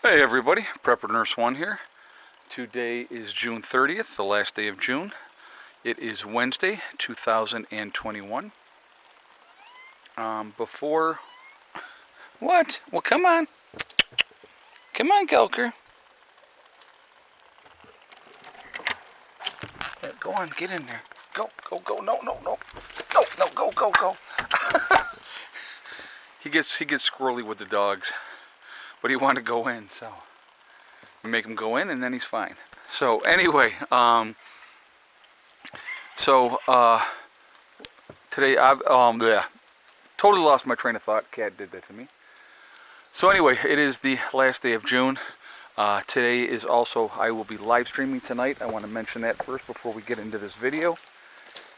Hey everybody, Prepper Nurse 1 here. Today is June 30th, the last day of June. It is Wednesday, 2021. Before... What? Well, come on. Come on, Gelker. Go on, get in there. Go, go, go. No, no, no. No, no, go, go, go. He gets squirrely with the dogs. But he wanted to go in, so we make him go in and then he's fine. So anyway, today I've totally lost my train of thought. Cat did that to me. So anyway, it is the last day of June. Today is also, I will be live streaming tonight. I want to mention that first before we get into this video.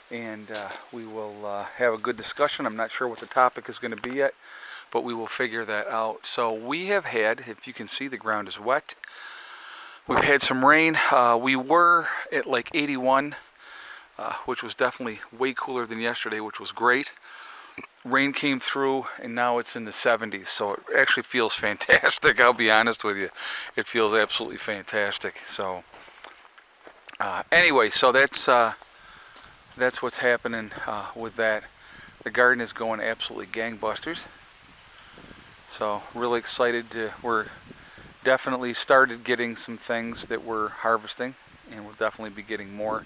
And we will have a good discussion. I'm not sure what the topic is going to be yet, but we will figure that out. So we have had, if you can see, the ground is wet. We've had some rain. We were at like 81, which was definitely way cooler than yesterday, which was great. Rain came through, and now it's in the 70s, so it actually feels fantastic. I'll be honest with you. It feels absolutely fantastic. So anyway, so that's what's happening with that. The garden is going absolutely gangbusters. So really excited we're definitely started getting some things that we're harvesting, and we'll definitely be getting more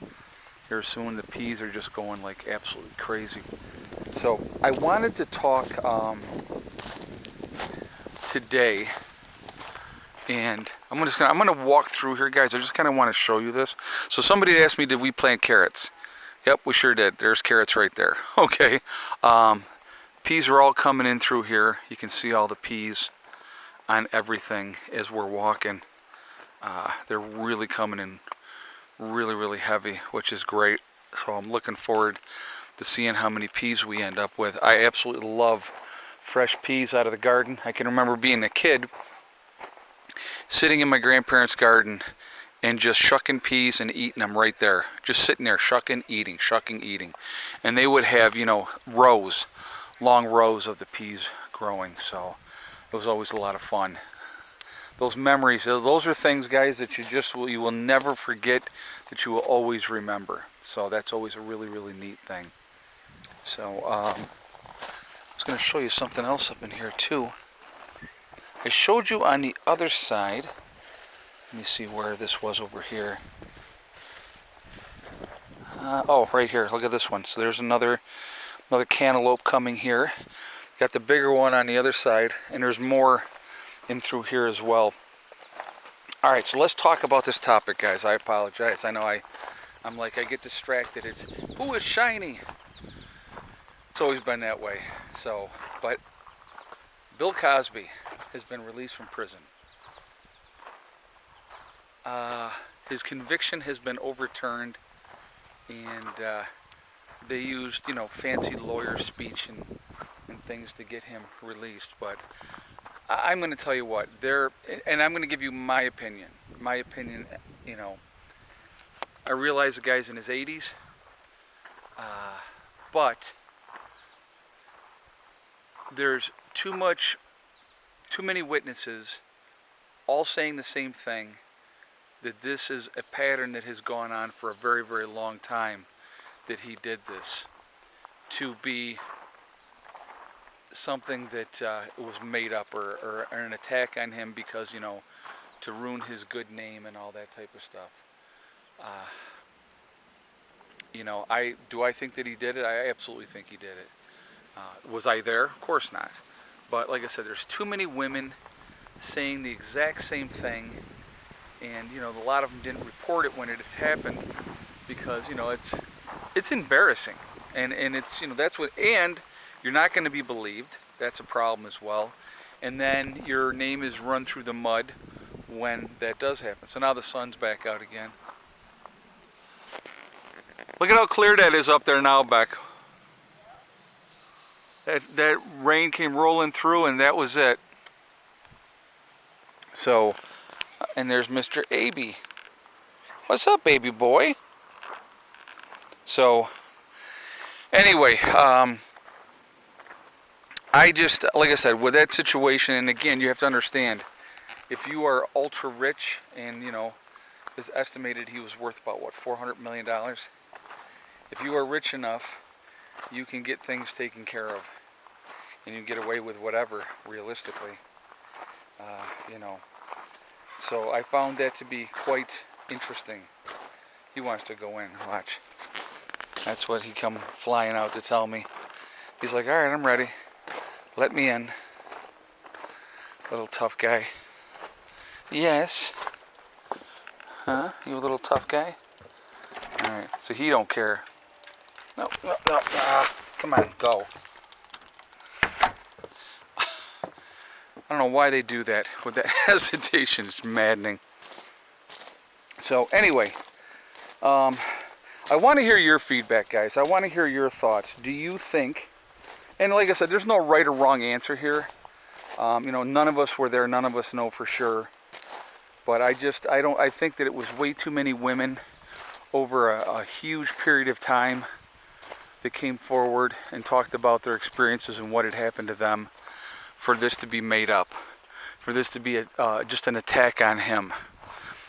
here soon. The peas are just going like absolutely crazy. So I wanted to talk today, and I'm gonna walk through here, guys. I just kind of want to show you this. So somebody asked me, did we plant carrots? Yep, we sure did. There's carrots right there. Okay. Peas are all coming in through here. You can see all the peas on everything as we're walking. They're really coming in really, really heavy, which is great. So I'm looking forward to seeing how many peas we end up with. I absolutely love fresh peas out of the garden. I can remember being a kid, sitting in my grandparents' garden and just shucking peas and eating them right there. Just sitting there, shucking, eating. And they would have, rows. Long rows of the peas growing, so it was always a lot of fun. Those memories, those are things, guys, that you will never forget, that you will always remember. So that's always a really, really neat thing. So I was going to show you something else up in here too. I showed you on the other side. Let me see where this was over here. Oh, right here. Look at this one. So there's another cantaloupe coming here. Got the bigger one on the other side, and there's more in through here as well. All right, so let's talk about this topic, guys. I apologize. I know I get distracted. It's, ooh, it's shiny. It's always been that way. So, but Bill Cosby has been released from prison. His conviction has been overturned, and they used, fancy lawyer speech and things to get him released. But I'm going to tell you what, and I'm going to give you my opinion. My opinion, I realize the guy's in his 80s, but there's too many witnesses all saying the same thing, that this is a pattern that has gone on for a very, very long time, that he did this, to be something that was made up or an attack on him because, to ruin his good name and all that type of stuff. Do I think that he did it? I absolutely think he did it. Was I there? Of course not. But like I said, there's too many women saying the exact same thing, and a lot of them didn't report it when it had happened because it's embarrassing, and it's that's what, and you're not going to be believed. That's a problem as well. And then your name is run through the mud when that does happen. So now the sun's back out again. Look at how clear that is up there now, Beck. That rain came rolling through, and that was it. So, and there's Mr. Aby. What's up, baby boy? So, anyway, I just, like I said, with that situation, and again, you have to understand, if you are ultra rich and, you know, it's estimated he was worth about, what, $400 million? If you are rich enough, you can get things taken care of. And you get away with whatever, realistically. You know. So I found that to be quite interesting. He wants to go in. Watch. That's what he come flying out to tell me. He's like, all right, I'm ready. Let me in. Little tough guy. Yes. Huh? You a little tough guy? All right. So he don't care. No, no, no. Come on, go. I don't know why they do that with that hesitation. It's maddening. So anyway, I want to hear your feedback, guys. I want to hear your thoughts. Do you think, and like I said, there's no right or wrong answer here. You know, none of us were there. None of us know for sure. But I think that it was way too many women over a huge period of time that came forward and talked about their experiences and what had happened to them, for this to be made up, for this to be just an attack on him.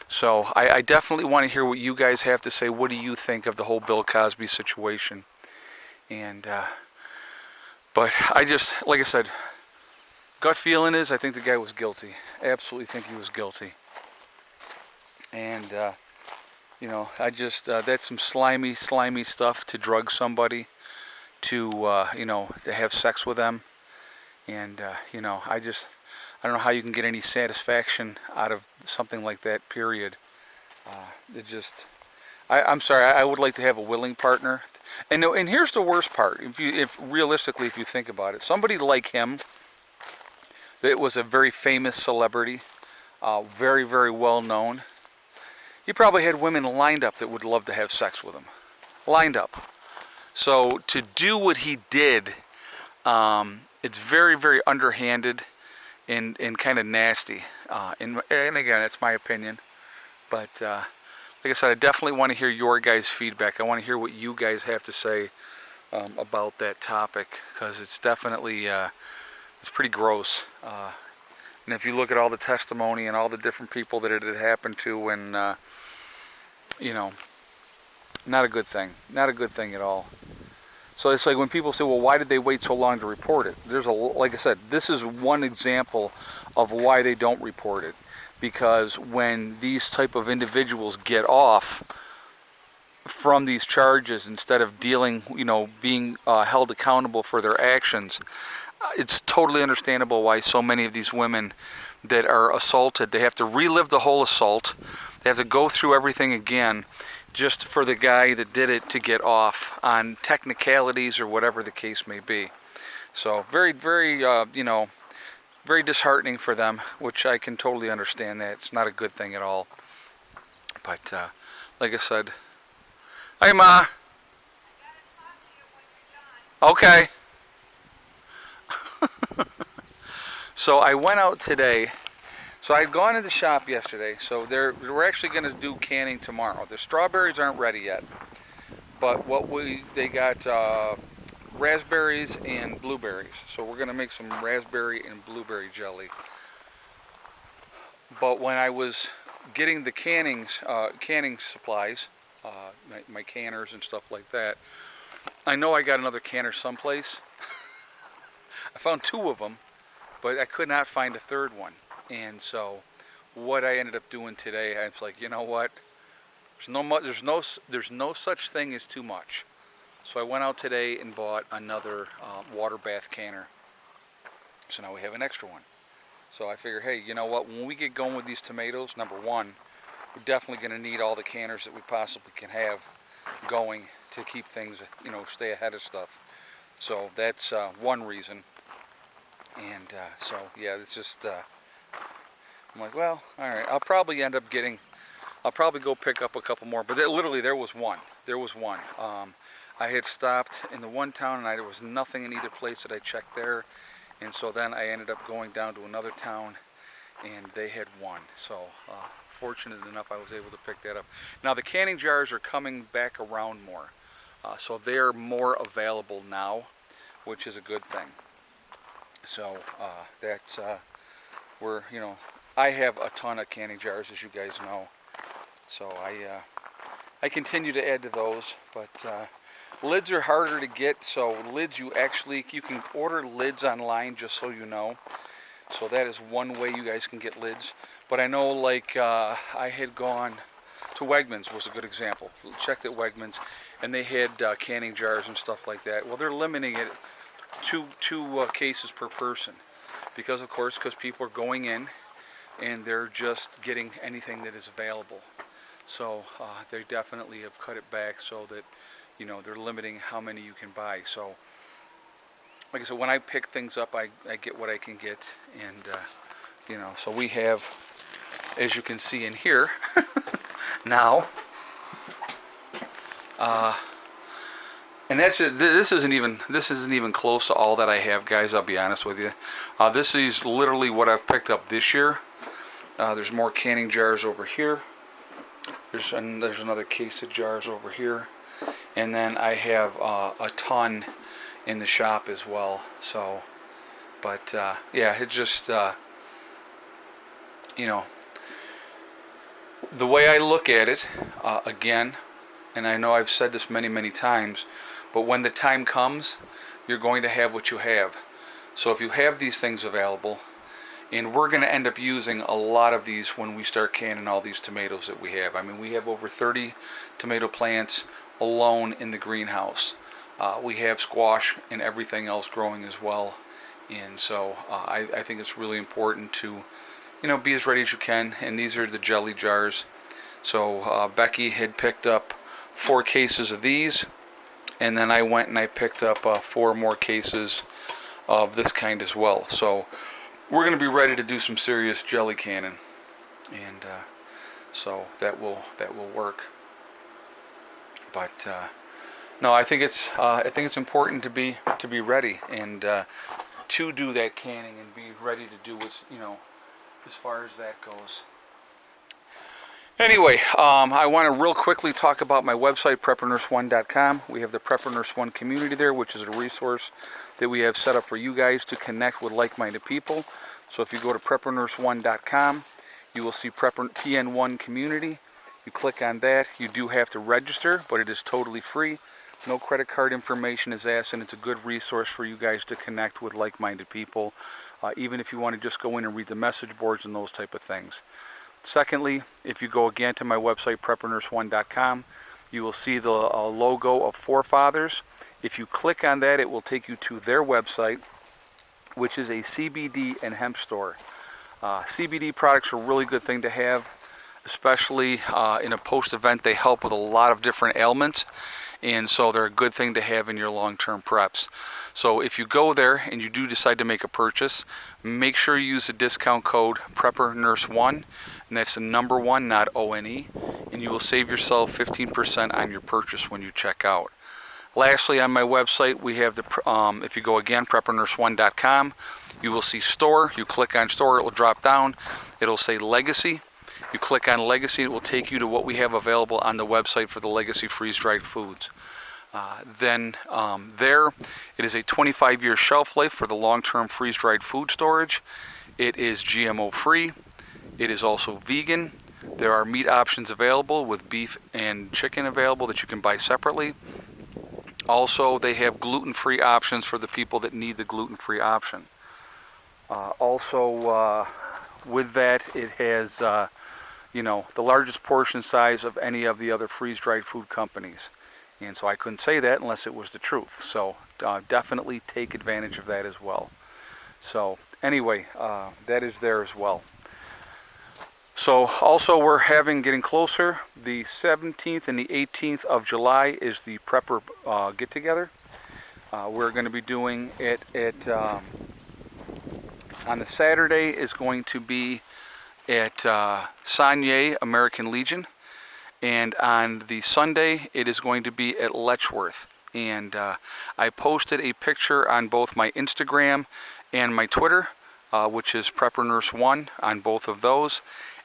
So I definitely want to hear what you guys have to say. What do you think of the whole Bill Cosby situation? And but I just, like I said, gut feeling is I think the guy was guilty. Absolutely think he was guilty. And you know, I just that's some slimy stuff, to drug somebody, to you know, to have sex with them. And you know, I don't know how you can get any satisfaction out of something like that, period. I'm sorry, I would like to have a willing partner. And here's the worst part, if realistically, if you think about it, somebody like him, that was a very famous celebrity, very, very well known, he probably had women lined up that would love to have sex with him. Lined up. So to do what he did, it's very, very underhanded and kind of nasty. And again, that's my opinion. But like I said, I definitely want to hear your guys' feedback. I want to hear what you guys have to say about that topic, because it's definitely, it's pretty gross. And if you look at all the testimony and all the different people that it had happened to, and you know, not a good thing. Not a good thing at all. So it's like when people say, well, why did they wait so long to report it? Like I said, this is one example of why they don't report it. Because when these type of individuals get off from these charges, instead of dealing, you know, being held accountable for their actions, it's totally understandable why so many of these women that are assaulted, they have to relive the whole assault. They have to go through everything again, just for the guy that did it to get off on technicalities or whatever the case may be. So very, very, you know, very disheartening for them, which I can totally understand that. It's not a good thing at all. But like I said, hey Ma. Okay. So I went out today. So I had gone to the shop yesterday. So we're actually going to do canning tomorrow. The strawberries aren't ready yet, but they got raspberries and blueberries. So we're going to make some raspberry and blueberry jelly. But when I was getting the canning supplies, my canners and stuff like that, I know I got another canner someplace. I found 2 of them, but I could not find a third one. And so what I ended up doing today, I was like, you know what? There's no such thing as too much. So I went out today and bought another water bath canner. So now we have an extra one. So I figure, hey, you know what? When we get going with these tomatoes, number one, we're definitely going to need all the canners that we possibly can have going to keep things, you know, stay ahead of stuff. So that's one reason. And so yeah, it's just I'm like, well, all right. I'll probably go pick up a couple more. But literally, there was one. I had stopped in the one town, and there was nothing in either place that I checked there. And so then I ended up going down to another town, and they had one. So fortunate enough, I was able to pick that up. Now the canning jars are coming back around more, so they're more available now, which is a good thing. So that's we're, you know, I have a ton of canning jars, as you guys know. So I continue to add to those, but lids are harder to get. So lids, you can order lids online, just so you know. So that is one way you guys can get lids. But I know, like, I had gone to Wegmans, was a good example. Checked at Wegmans, and they had canning jars and stuff like that. Well, they're limiting it two cases per person, because people are going in and they're just getting anything that is available. So they definitely have cut it back so that, you know, they're limiting how many you can buy. So like I said, when I pick things up, I get what I can get. And you know, so we have, as you can see in here now, and this isn't even close to all that I have, guys. I'll be honest with you. This is literally what I've picked up this year. There's more canning jars over here. There's another case of jars over here, and then I have a ton in the shop as well. So, but yeah, it just you know, the way I look at it, again, and I know I've said this many times, but when the time comes, you're going to have what you have. So if you have these things available, and we're going to end up using a lot of these when we start canning all these tomatoes that we have. I mean, we have over 30 tomato plants alone in the greenhouse. We have squash and everything else growing as well. And so I think it's really important to, you know, be as ready as you can. And these are the jelly jars. So Becky had picked up 4 cases of these, and then I went and I picked up 4 more cases of this kind as well. So we're going to be ready to do some serious jelly canning, and so that will work. But no, I think it's important to be ready and to do that canning and be ready to do what's, you know, as far as that goes. Anyway, I want to real quickly talk about my website, preppernurse1.com. We have the Prepper Nurse 1 community there, which is a resource that we have set up for you guys to connect with like-minded people. So if you go to preppernurse1.com, you will see PN1 community. You click on that. You do have to register, but it is totally free. No credit card information is asked, and it's a good resource for you guys to connect with like-minded people, even if you want to just go in and read the message boards and those type of things. Secondly, if you go again to my website, preppernurse1.com, you will see the logo of Forefathers. If you click on that, it will take you to their website, which is a CBD and hemp store. CBD products are a really good thing to have, especially in a post-event. They help with a lot of different ailments, and so they're a good thing to have in your long-term preps. So if you go there and you do decide to make a purchase, make sure you use the discount code PrepperNurse1, and that's the number 1, not O-N-E, and you will save yourself 15% on your purchase when you check out. Lastly, on my website, we have the, if you go again, preppernurse1.com, you will see store. You click on store, it will drop down. It'll say Legacy. You click on Legacy, it will take you to what we have available on the website for the Legacy freeze-dried foods. There, it is a 25-year shelf life for the long-term freeze-dried food storage. It is GMO-free. It is also vegan. There are meat options available with beef and chicken available that you can buy separately. Also, they have gluten-free options for the people that need the gluten-free option. With that, it has, you know, the largest portion size of any of the other freeze-dried food companies. And so I couldn't say that unless it was the truth. So definitely take advantage of that as well. So anyway, that is there as well. So also we're getting closer. The 17th and the 18th of July is the Prepper get-together. We're going to be doing it on the Saturday is going to be at Saguenay American Legion. And on the Sunday, it is going to be at Letchworth. And I posted a picture on both my Instagram and my Twitter, which is Prepper Nurse 1 on both of those.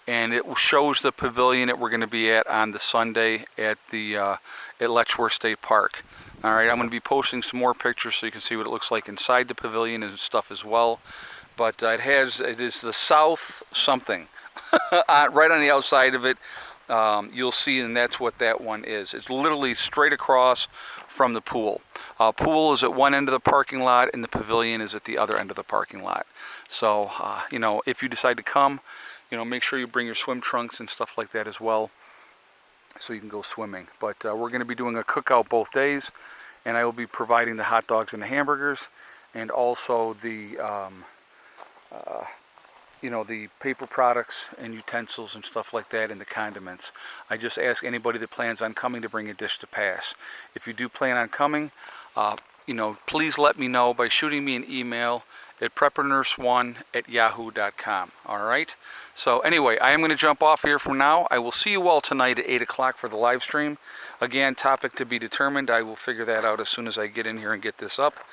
And it shows the pavilion that we're going to be at on the Sunday at Letchworth State Park. All right, I'm going to be posting some more pictures so you can see what it looks like inside the pavilion and stuff as well. but it is the South something right on the outside of it. You'll see, and that's what that one is. It's literally straight across from the pool. Pool is at one end of the parking lot, and the pavilion is at the other end of the parking lot. So, you know, if you decide to come, you know, make sure you bring your swim trunks and stuff like that as well, so you can go swimming. But we're going to be doing a cookout both days, and I will be providing the hot dogs and the hamburgers, and also the you know, the paper products and utensils and stuff like that, and the condiments. I just ask anybody that plans on coming to bring a dish to pass. If you do plan on coming, you know, please let me know by shooting me an email at preppernurse1@yahoo.com. All right. So anyway, I am going to jump off here from now. I will see you all tonight at 8 o'clock for the live stream. Again, topic to be determined. I will figure that out as soon as I get in here and get this up.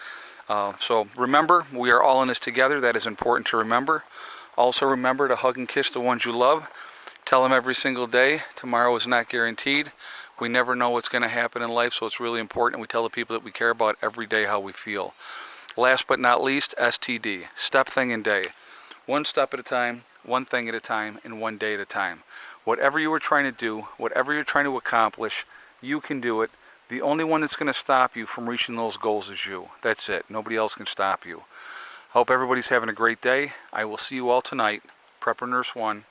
So remember, we are all in this together. That is important to remember. Also remember to hug and kiss the ones you love. Tell them every single day. Tomorrow is not guaranteed. We never know what's going to happen in life, so it's really important we tell the people that we care about every day how we feel. Last but not least, STD. Step, thing, and day. One step at a time, one thing at a time, and one day at a time. Whatever you are trying to do, whatever you're trying to accomplish, you can do it. The only one that's going to stop you from reaching those goals is you. That's it. Nobody else can stop you. Hope everybody's having a great day. I will see you all tonight. Prepper Nurse 1.